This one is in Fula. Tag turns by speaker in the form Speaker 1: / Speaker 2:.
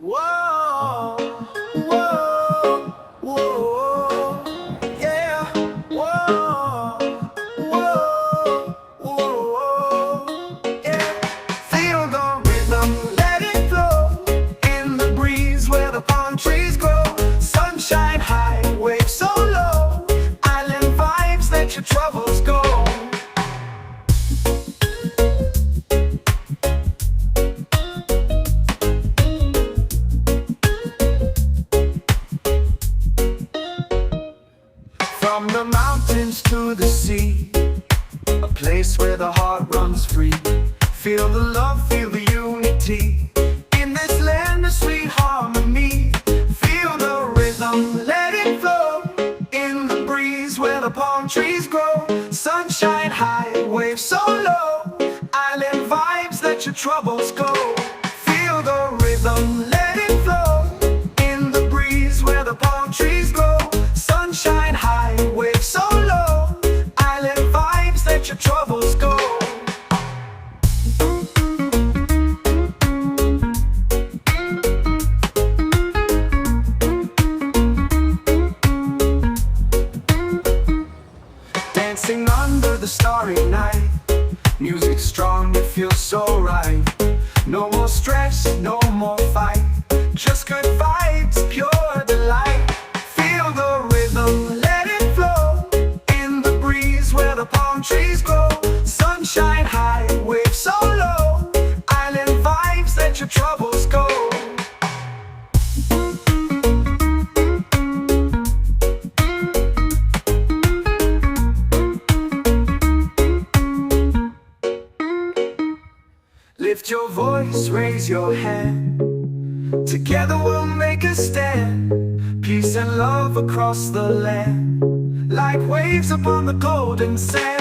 Speaker 1: Whoa, whoa, whoa, yeah. Whoa, whoa, whoa, yeah. Feel the rhythm, let it flow in the breeze where the palm trees grow. Sunshine high, waves so low. Island vibes, let your troubles go. From the mountains to the sea, a place where the heart runs free. Feel the love, feel the unity, in this land of sweet harmony. Feel the rhythm, let it flow in the breeze where the palm trees grow. Sunshine high, waves so low. Island vibes, let your troubles go. Feel the rhythm, let it flow in vibes, pure delight. Feel the rhythm, let it flow. In the breeze where the palm trees grow. Sunshine high, waves so low. Island vibes, let your troubles go. Lift your voice, raise your hand. Together we'll make a stand. Peace and love across the land, like waves upon the golden sand.